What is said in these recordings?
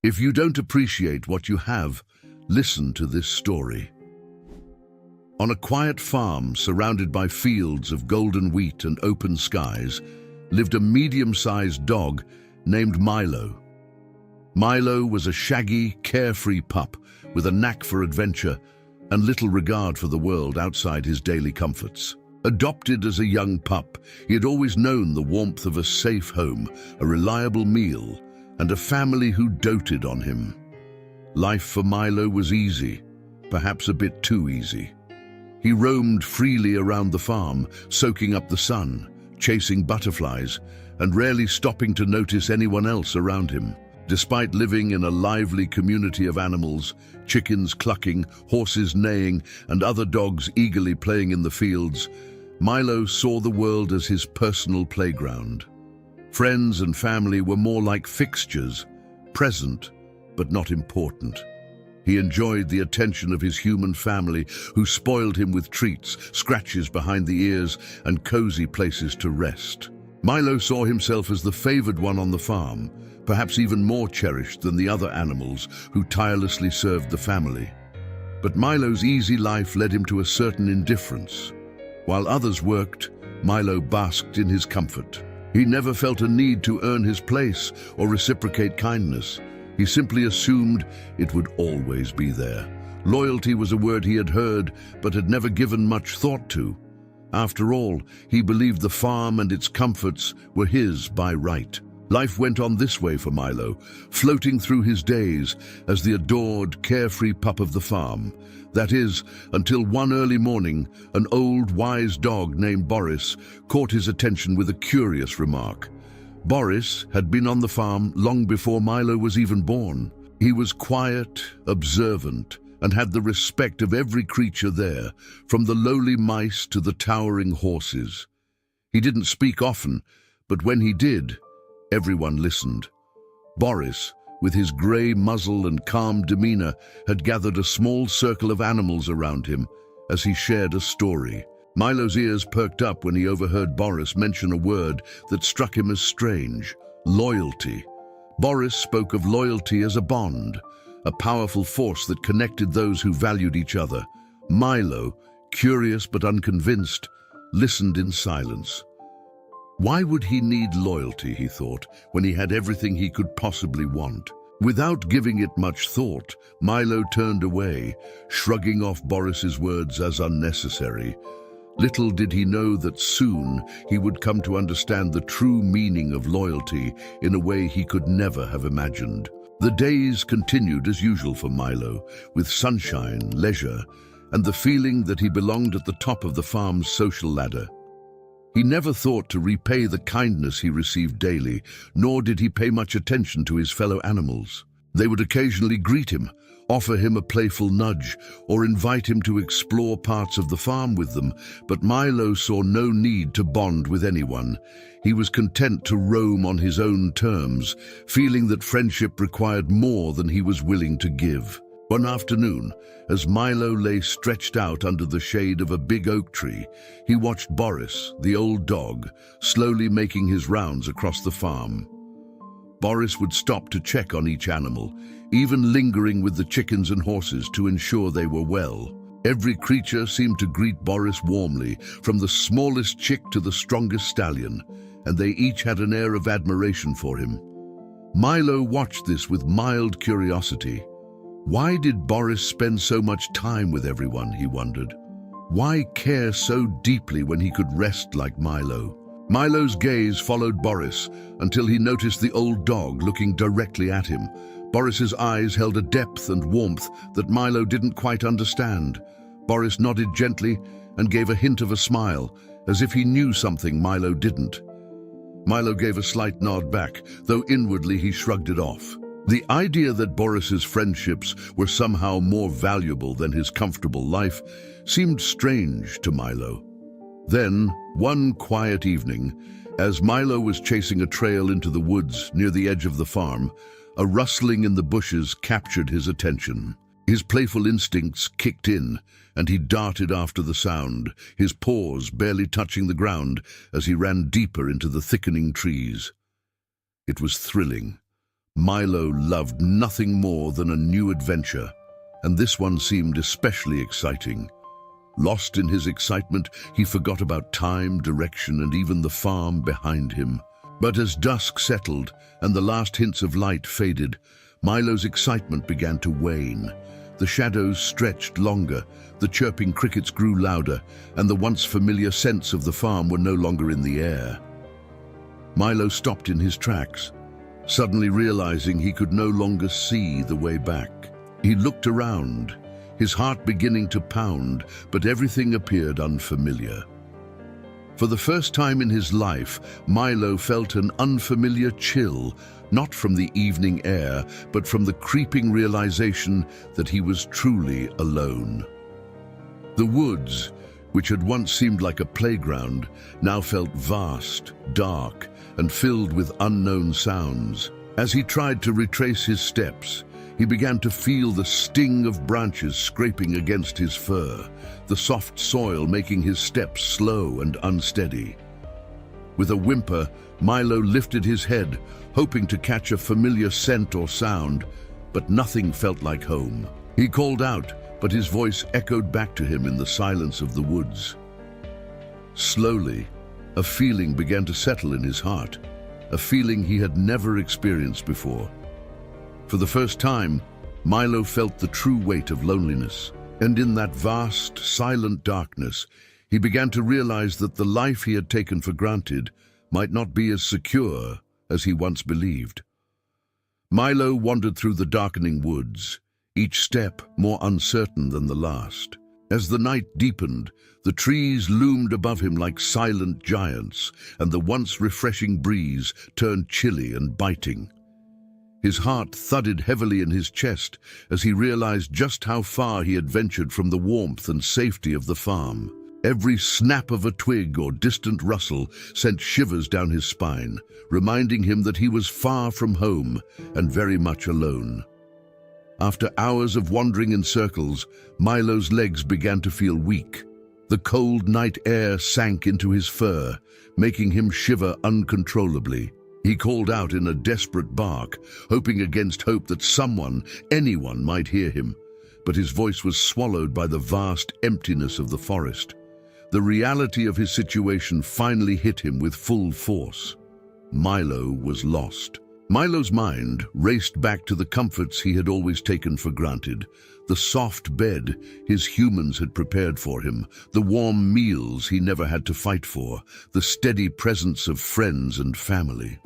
If you don't appreciate what you have, listen to this story. On a quiet farm surrounded by fields of golden wheat and open skies, lived a medium-sized dog named Milo. Milo was a shaggy, carefree pup with a knack for adventure and little regard for the world outside his daily comforts. Adopted as a young pup, he had always known the warmth of a safe home, a reliable meal, and a family who doted on him. Life for Milo was easy, perhaps a bit too easy. He roamed freely around the farm, soaking up the sun, chasing butterflies, and rarely stopping to notice anyone else around him. Despite living in a lively community of animals, chickens clucking, horses neighing, and other dogs eagerly playing in the fields, Milo saw the world as his personal playground. Friends and family were more like fixtures, present but not important. He enjoyed the attention of his human family, who spoiled him with treats, scratches behind the ears, and cozy places to rest. Milo saw himself as the favored one on the farm, perhaps even more cherished than the other animals who tirelessly served the family. But Milo's easy life led him to a certain indifference. While others worked, Milo basked in his comfort. He never felt a need to earn his place or reciprocate kindness. He simply assumed it would always be there. Loyalty was a word he had heard, but had never given much thought to. After all, he believed the farm and its comforts were his by right. Life went on this way for Milo, floating through his days as the adored, carefree pup of the farm. That is, until one early morning, an old, wise dog named Boris caught his attention with a curious remark. Boris had been on the farm long before Milo was even born. He was quiet, observant, and had the respect of every creature there, from the lowly mice to the towering horses. He didn't speak often, but when he did, everyone listened. Boris, with his grey muzzle and calm demeanor, had gathered a small circle of animals around him as he shared a story. Milo's ears perked up when he overheard Boris mention a word that struck him as strange: loyalty. Boris spoke of loyalty as a bond, a powerful force that connected those who valued each other. Milo, curious but unconvinced, listened in silence. Why would he need loyalty, he thought, when he had everything he could possibly want? Without giving it much thought, Milo turned away, shrugging off Boris's words as unnecessary. Little did he know that soon he would come to understand the true meaning of loyalty in a way he could never have imagined. The days continued as usual for Milo, with sunshine, leisure, and the feeling that he belonged at the top of the farm's social ladder. He never thought to repay the kindness he received daily, nor did he pay much attention to his fellow animals. They would occasionally greet him, offer him a playful nudge, or invite him to explore parts of the farm with them, but Milo saw no need to bond with anyone. He was content to roam on his own terms, feeling that friendship required more than he was willing to give. One afternoon, as Milo lay stretched out under the shade of a big oak tree, he watched Boris, the old dog, slowly making his rounds across the farm. Boris would stop to check on each animal, even lingering with the chickens and horses to ensure they were well. Every creature seemed to greet Boris warmly, from the smallest chick to the strongest stallion, and they each had an air of admiration for him. Milo watched this with mild curiosity. Why did Boris spend so much time with everyone, he wondered. Why care so deeply when he could rest like Milo? Milo's gaze followed Boris until he noticed the old dog looking directly at him. Boris's eyes held a depth and warmth that Milo didn't quite understand. Boris nodded gently and gave a hint of a smile, as if he knew something Milo didn't. Milo gave a slight nod back, though inwardly he shrugged it off. The idea that Boris's friendships were somehow more valuable than his comfortable life seemed strange to Milo. Then, one quiet evening, as Milo was chasing a trail into the woods near the edge of the farm, a rustling in the bushes captured his attention. His playful instincts kicked in, and he darted after the sound, his paws barely touching the ground as he ran deeper into the thickening trees. It was thrilling, Milo loved nothing more than a new adventure, and this one seemed especially exciting. Lost in his excitement, he forgot about time, direction, and even the farm behind him. But as dusk settled and the last hints of light faded, Milo's excitement began to wane. The shadows stretched longer, the chirping crickets grew louder, and the once familiar scents of the farm were no longer in the air. Milo stopped in his tracks, suddenly realizing he could no longer see the way back. He looked around, his heart beginning to pound, but everything appeared unfamiliar. For the first time in his life, Milo felt an unfamiliar chill, not from the evening air, but from the creeping realization that he was truly alone. The woods, which had once seemed like a playground, now felt vast, dark, and filled with unknown sounds. As he tried to retrace his steps, he began to feel the sting of branches scraping against his fur, the soft soil making his steps slow and unsteady. With a whimper, Milo lifted his head, hoping to catch a familiar scent or sound, but nothing felt like home. He called out, but his voice echoed back to him in the silence of the woods. Slowly, a feeling began to settle in his heart, a feeling he had never experienced before. For the first time, Milo felt the true weight of loneliness, and in that vast, silent darkness, he began to realize that the life he had taken for granted might not be as secure as he once believed. Milo wandered through the darkening woods, each step more uncertain than the last. As the night deepened, the trees loomed above him like silent giants, and the once refreshing breeze turned chilly and biting. His heart thudded heavily in his chest as he realized just how far he had ventured from the warmth and safety of the farm. Every snap of a twig or distant rustle sent shivers down his spine, reminding him that he was far from home and very much alone. After hours of wandering in circles, Milo's legs began to feel weak. The cold night air sank into his fur, making him shiver uncontrollably. He called out in a desperate bark, hoping against hope that someone, anyone, might hear him. But his voice was swallowed by the vast emptiness of the forest. The reality of his situation finally hit him with full force. Milo was lost. Milo's mind raced back to the comforts he had always taken for granted. The soft bed his humans had prepared for him, the warm meals he never had to fight for, the steady presence of friends and family.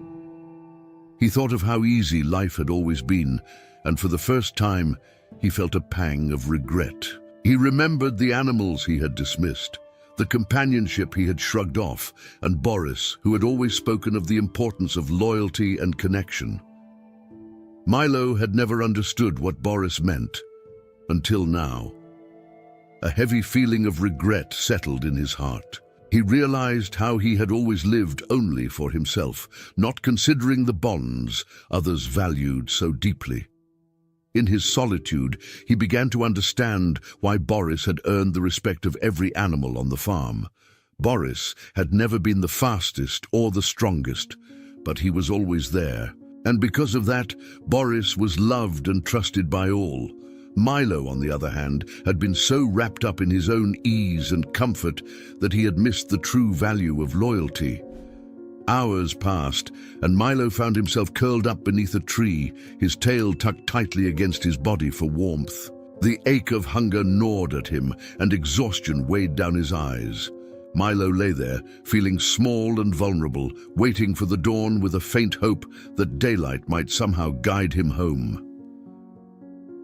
He thought of how easy life had always been, and for the first time, he felt a pang of regret. He remembered the animals he had dismissed, the companionship he had shrugged off, and Boris, who had always spoken of the importance of loyalty and connection. Milo had never understood what Boris meant, until now. A heavy feeling of regret settled in his heart. He realized how he had always lived only for himself, not considering the bonds others valued so deeply. In his solitude, he began to understand why Boris had earned the respect of every animal on the farm. Boris had never been the fastest or the strongest, but he was always there. And because of that, Boris was loved and trusted by all. Milo, on the other hand, had been so wrapped up in his own ease and comfort that he had missed the true value of loyalty. Hours passed, and Milo found himself curled up beneath a tree, his tail tucked tightly against his body for warmth. The ache of hunger gnawed at him, and exhaustion weighed down his eyes. Milo lay there, feeling small and vulnerable, waiting for the dawn with a faint hope that daylight might somehow guide him home.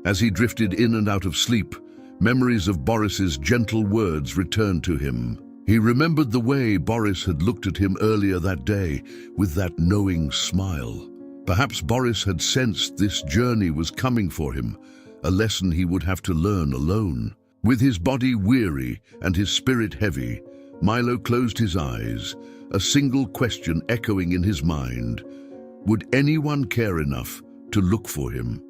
As he drifted in and out of sleep, memories of Boris's gentle words returned to him. He remembered the way Boris had looked at him earlier that day, with that knowing smile. Perhaps Boris had sensed this journey was coming for him, a lesson he would have to learn alone. With his body weary and his spirit heavy, Milo closed his eyes, a single question echoing in his mind. Would anyone care enough to look for him?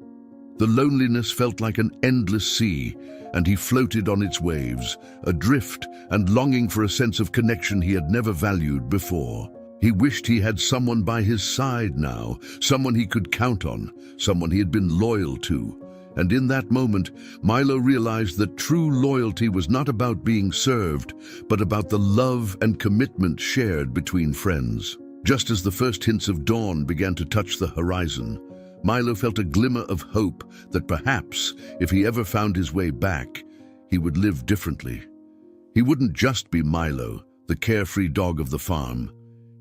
The loneliness felt like an endless sea, and he floated on its waves, adrift and longing for a sense of connection he had never valued before. He wished he had someone by his side now, someone he could count on, someone he had been loyal to. And in that moment, Milo realized that true loyalty was not about being served, but about the love and commitment shared between friends. Just as the first hints of dawn began to touch the horizon, Milo felt a glimmer of hope that perhaps, if he ever found his way back, he would live differently. He wouldn't just be Milo, the carefree dog of the farm.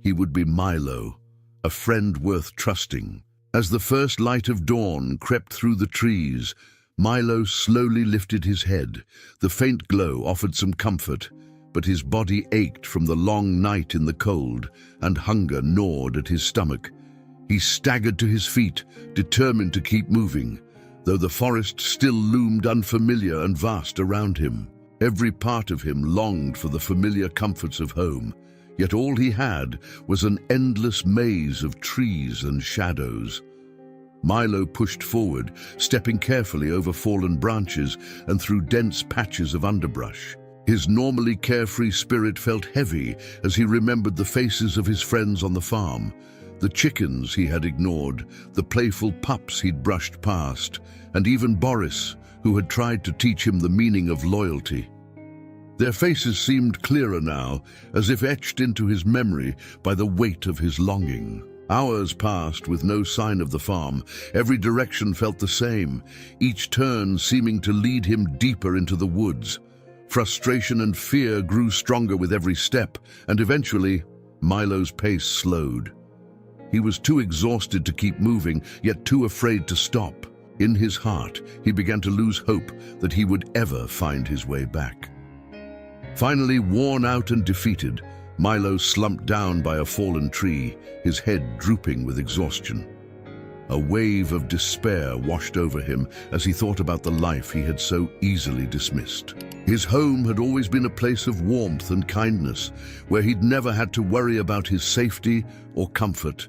He would be Milo, a friend worth trusting. As the first light of dawn crept through the trees, Milo slowly lifted his head. The faint glow offered some comfort, but his body ached from the long night in the cold, and hunger gnawed at his stomach. He staggered to his feet, determined to keep moving, though the forest still loomed unfamiliar and vast around him. Every part of him longed for the familiar comforts of home, yet all he had was an endless maze of trees and shadows. Milo pushed forward, stepping carefully over fallen branches and through dense patches of underbrush. His normally carefree spirit felt heavy as he remembered the faces of his friends on the farm, the chickens he had ignored, the playful pups he'd brushed past, and even Boris, who had tried to teach him the meaning of loyalty. Their faces seemed clearer now, as if etched into his memory by the weight of his longing. Hours passed with no sign of the farm. Every direction felt the same, each turn seeming to lead him deeper into the woods. Frustration and fear grew stronger with every step, and eventually, Milo's pace slowed. He was too exhausted to keep moving, yet too afraid to stop. In his heart, he began to lose hope that he would ever find his way back. Finally, worn out and defeated, Milo slumped down by a fallen tree, his head drooping with exhaustion. A wave of despair washed over him as he thought about the life he had so easily dismissed. His home had always been a place of warmth and kindness, where he'd never had to worry about his safety or comfort.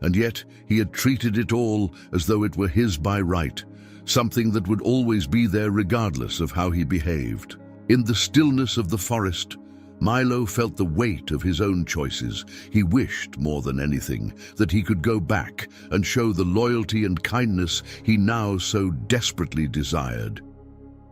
And yet he had treated it all as though it were his by right, something that would always be there regardless of how he behaved. In the stillness of the forest, Milo felt the weight of his own choices. He wished, more than anything, that he could go back and show the loyalty and kindness he now so desperately desired.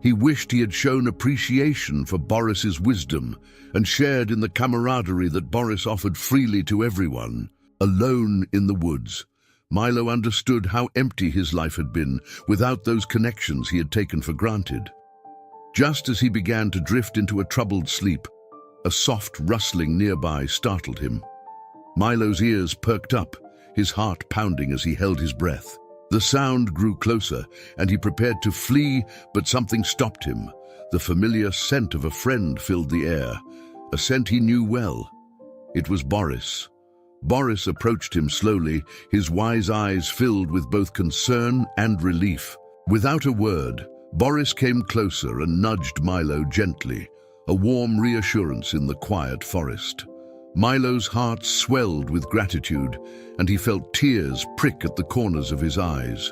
He wished he had shown appreciation for Boris's wisdom and shared in the camaraderie that Boris offered freely to everyone. Alone in the woods, Milo understood how empty his life had been without those connections he had taken for granted. Just as he began to drift into a troubled sleep, a soft rustling nearby startled him. Milo's ears perked up, his heart pounding as he held his breath. The sound grew closer, and he prepared to flee, but something stopped him. The familiar scent of a friend filled the air, a scent he knew well. It was Boris. Boris approached him slowly, his wise eyes filled with both concern and relief. Without a word, Boris came closer and nudged Milo gently, a warm reassurance in the quiet forest. Milo's heart swelled with gratitude, and he felt tears prick at the corners of his eyes.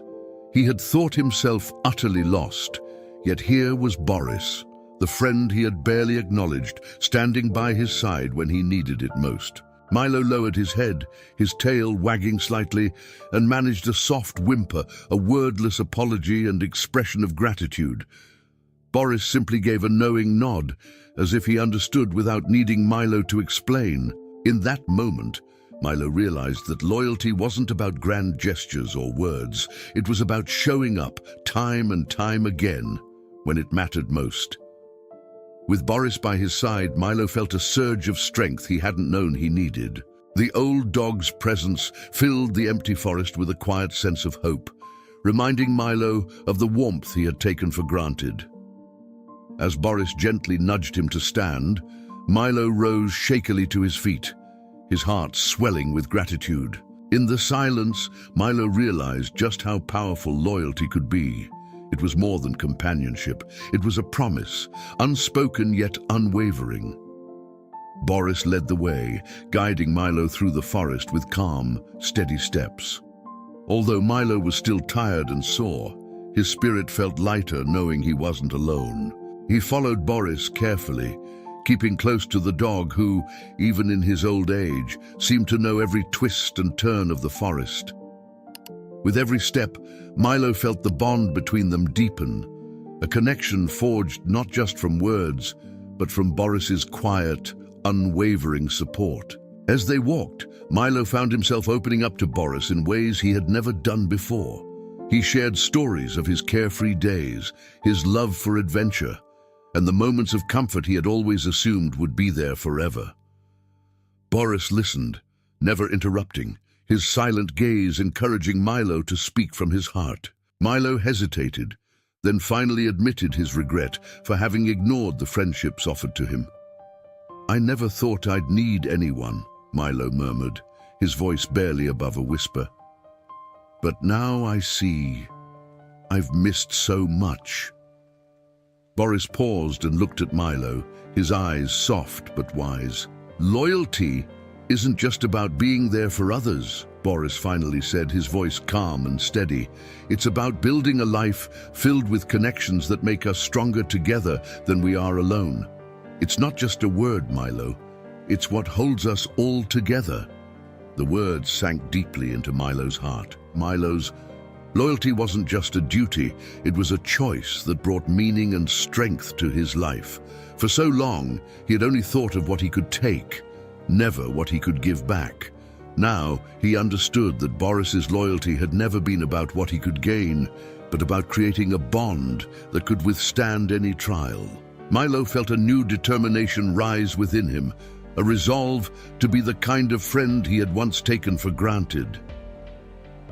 He had thought himself utterly lost, yet here was Boris, the friend he had barely acknowledged, standing by his side when he needed it most. Milo lowered his head, his tail wagging slightly, and managed a soft whimper, a wordless apology and expression of gratitude. Boris simply gave a knowing nod, as if he understood without needing Milo to explain. In that moment, Milo realized that loyalty wasn't about grand gestures or words. It was about showing up time and time again when it mattered most. With Boris by his side, Milo felt a surge of strength he hadn't known he needed. The old dog's presence filled the empty forest with a quiet sense of hope, reminding Milo of the warmth he had taken for granted. As Boris gently nudged him to stand, Milo rose shakily to his feet, his heart swelling with gratitude. In the silence, Milo realized just how powerful loyalty could be. It was more than companionship. It was a promise, unspoken yet unwavering. Boris led the way, guiding Milo through the forest with calm, steady steps. Although Milo was still tired and sore, his spirit felt lighter knowing he wasn't alone. He followed Boris carefully, keeping close to the dog who, even in his old age, seemed to know every twist and turn of the forest. With every step, Milo felt the bond between them deepen, a connection forged not just from words, but from Boris's quiet, unwavering support. As they walked, Milo found himself opening up to Boris in ways he had never done before. He shared stories of his carefree days, his love for adventure, and the moments of comfort he had always assumed would be there forever. Boris listened, never interrupting, his silent gaze encouraging Milo to speak from his heart. Milo hesitated, then finally admitted his regret for having ignored the friendships offered to him. "I never thought I'd need anyone," Milo murmured, his voice barely above a whisper. "But now I see. I've missed so much." Boris paused and looked at Milo, his eyes soft but wise. "Loyalty isn't just about being there for others," Boris finally said, his voice calm and steady. "It's about building a life filled with connections that make us stronger together than we are alone. It's not just a word, Milo. It's what holds us all together." The words sank deeply into Milo's heart. Milo's loyalty wasn't just a duty, it was a choice that brought meaning and strength to his life. For so long, he had only thought of what he could take, never what he could give back. Now, he understood that Boris's loyalty had never been about what he could gain, but about creating a bond that could withstand any trial. Milo felt a new determination rise within him, a resolve to be the kind of friend he had once taken for granted.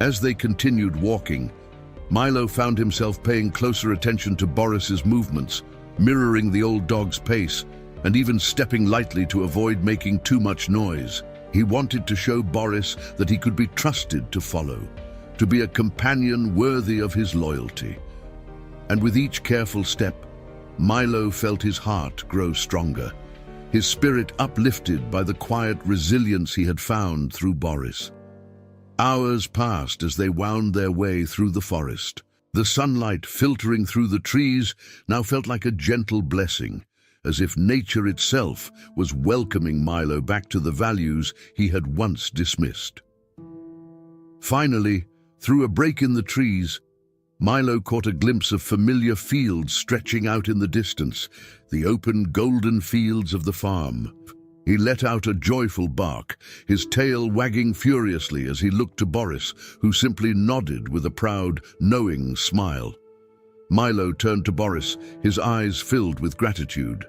As they continued walking, Milo found himself paying closer attention to Boris's movements, mirroring the old dog's pace, and even stepping lightly to avoid making too much noise. He wanted to show Boris that he could be trusted to follow, to be a companion worthy of his loyalty. And with each careful step, Milo felt his heart grow stronger, his spirit uplifted by the quiet resilience he had found through Boris. Hours passed as they wound their way through the forest. The sunlight filtering through the trees now felt like a gentle blessing, as if nature itself was welcoming Milo back to the values he had once dismissed. Finally, through a break in the trees, Milo caught a glimpse of familiar fields stretching out in the distance, the open golden fields of the farm. He let out a joyful bark, his tail wagging furiously as he looked to Boris, who simply nodded with a proud, knowing smile. Milo turned to Boris, his eyes filled with gratitude.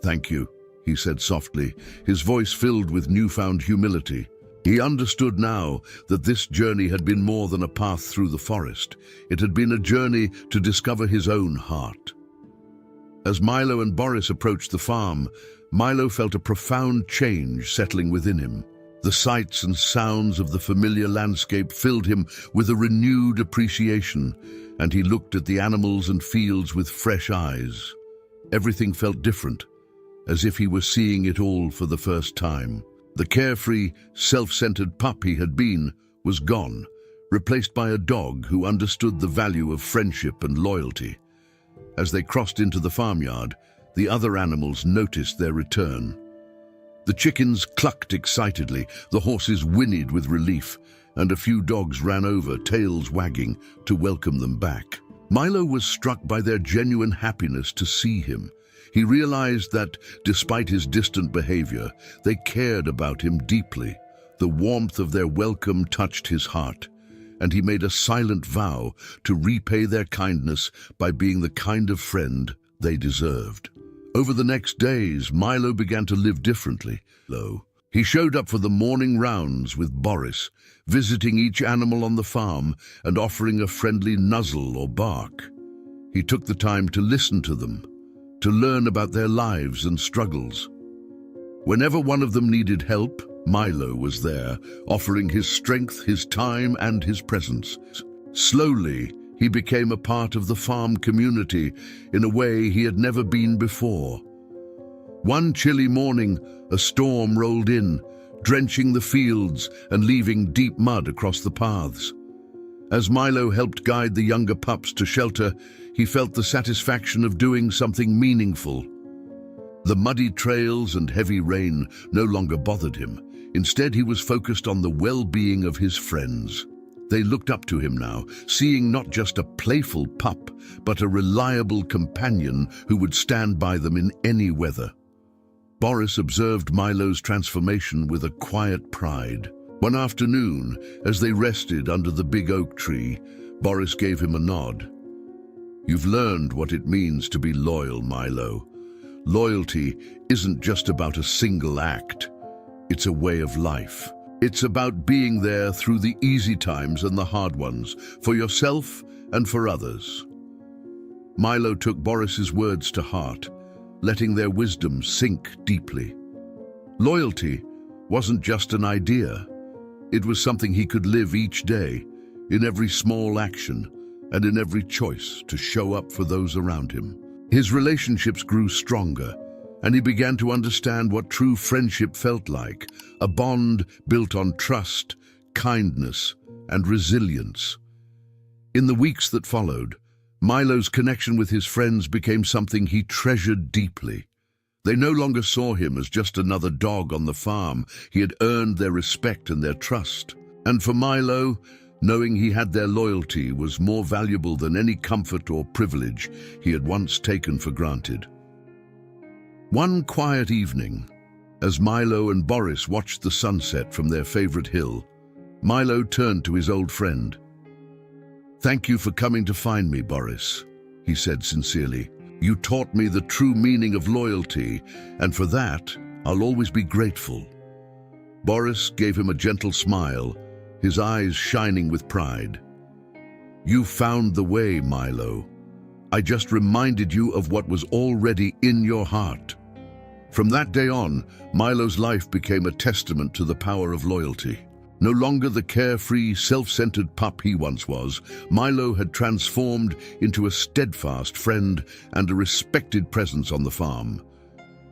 "Thank you," he said softly, his voice filled with newfound humility. He understood now that this journey had been more than a path through the forest. It had been a journey to discover his own heart. As Milo and Boris approached the farm, Milo felt a profound change settling within him. The sights and sounds of the familiar landscape filled him with a renewed appreciation, and he looked at the animals and fields with fresh eyes. Everything felt different, as if he were seeing it all for the first time. The carefree, self-centered pup he had been was gone, replaced by a dog who understood the value of friendship and loyalty. As they crossed into the farmyard, the other animals noticed their return. The chickens clucked excitedly, the horses whinnied with relief, and a few dogs ran over, tails wagging, to welcome them back. Milo was struck by their genuine happiness to see him. He realized that, despite his distant behavior, they cared about him deeply. The warmth of their welcome touched his heart, and he made a silent vow to repay their kindness by being the kind of friend they deserved. Over the next days, Milo began to live differently. He showed up for the morning rounds with Boris, visiting each animal on the farm and offering a friendly nuzzle or bark. He took the time to listen to them, to learn about their lives and struggles. Whenever one of them needed help, Milo was there, offering his strength, his time, and his presence. Slowly, he became a part of the farm community in a way he had never been before. One chilly morning, a storm rolled in, drenching the fields and leaving deep mud across the paths. As Milo helped guide the younger pups to shelter, he felt the satisfaction of doing something meaningful. The muddy trails and heavy rain no longer bothered him. Instead, he was focused on the well-being of his friends. They looked up to him now, seeing not just a playful pup, but a reliable companion who would stand by them in any weather. Boris observed Milo's transformation with a quiet pride. One afternoon, as they rested under the big oak tree, Boris gave him a nod. "You've learned what it means to be loyal, Milo. Loyalty isn't just about a single act. It's a way of life. It's about being there through the easy times and the hard ones, for yourself and for others." Milo took Boris's words to heart, letting their wisdom sink deeply. Loyalty wasn't just an idea. It was something he could live each day, in every small action and in every choice to show up for those around him. His relationships grew stronger, and he began to understand what true friendship felt like, a bond built on trust, kindness, and resilience. In the weeks that followed, Milo's connection with his friends became something he treasured deeply. They no longer saw him as just another dog on the farm. He had earned their respect and their trust. And for Milo, knowing he had their loyalty was more valuable than any comfort or privilege he had once taken for granted. One quiet evening, as Milo and Boris watched the sunset from their favorite hill, Milo turned to his old friend. "Thank you for coming to find me, Boris," he said sincerely. "You taught me the true meaning of loyalty, and for that, I'll always be grateful." Boris gave him a gentle smile, his eyes shining with pride. "You found the way, Milo. I just reminded you of what was already in your heart." From that day on, Milo's life became a testament to the power of loyalty. No longer the carefree, self-centered pup he once was, Milo had transformed into a steadfast friend and a respected presence on the farm.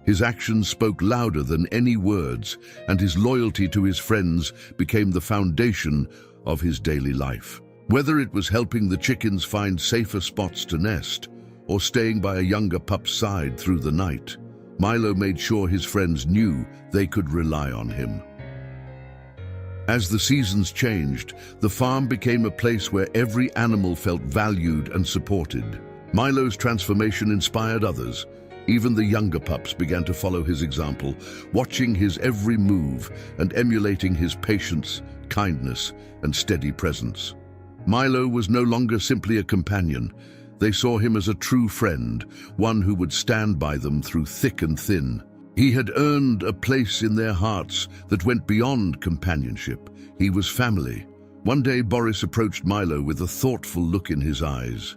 His actions spoke louder than any words, and his loyalty to his friends became the foundation of his daily life. Whether it was helping the chickens find safer spots to nest, or staying by a younger pup's side through the night, Milo made sure his friends knew they could rely on him. As the seasons changed, the farm became a place where every animal felt valued and supported. Milo's transformation inspired others. Even the younger pups began to follow his example, watching his every move and emulating his patience, kindness, and steady presence. Milo was no longer simply a companion. They saw him as a true friend, one who would stand by them through thick and thin. He had earned a place in their hearts that went beyond companionship. He was family. One day, Boris approached Milo with a thoughtful look in his eyes.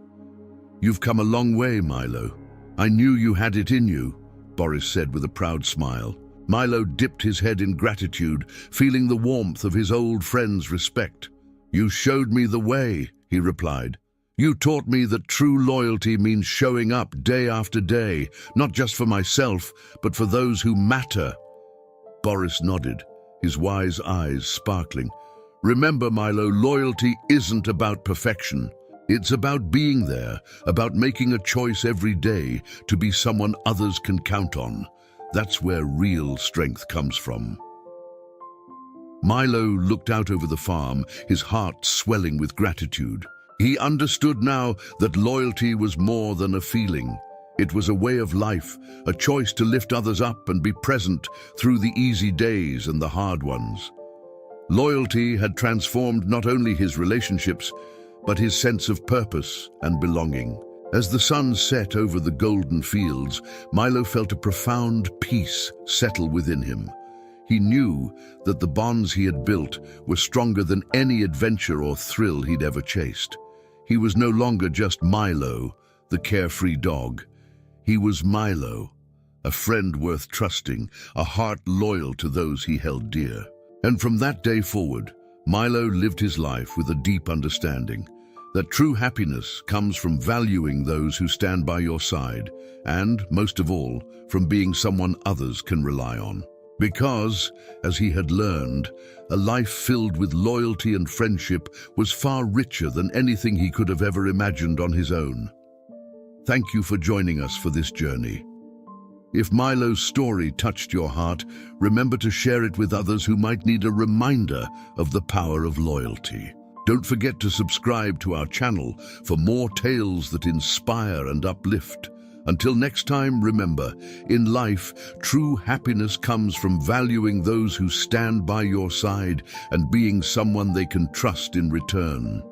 "You've come a long way, Milo. I knew you had it in you," Boris said with a proud smile. Milo dipped his head in gratitude, feeling the warmth of his old friend's respect. "You showed me the way," he replied. "You taught me that true loyalty means showing up day after day, not just for myself, but for those who matter." Boris nodded, his wise eyes sparkling. "Remember, Milo, loyalty isn't about perfection. It's about being there, about making a choice every day to be someone others can count on. That's where real strength comes from." Milo looked out over the farm, his heart swelling with gratitude. He understood now that loyalty was more than a feeling. It was a way of life, a choice to lift others up and be present through the easy days and the hard ones. Loyalty had transformed not only his relationships, but his sense of purpose and belonging. As the sun set over the golden fields, Milo felt a profound peace settle within him. He knew that the bonds he had built were stronger than any adventure or thrill he'd ever chased. He was no longer just Milo, the carefree dog. He was Milo, a friend worth trusting, a heart loyal to those he held dear. And from that day forward, Milo lived his life with a deep understanding that true happiness comes from valuing those who stand by your side, and, most of all, from being someone others can rely on. Because, as he had learned, a life filled with loyalty and friendship was far richer than anything he could have ever imagined on his own. Thank you for joining us for this journey. If Milo's story touched your heart, remember to share it with others who might need a reminder of the power of loyalty. Don't forget to subscribe to our channel for more tales that inspire and uplift. Until next time, remember, in life, true happiness comes from valuing those who stand by your side and being someone they can trust in return.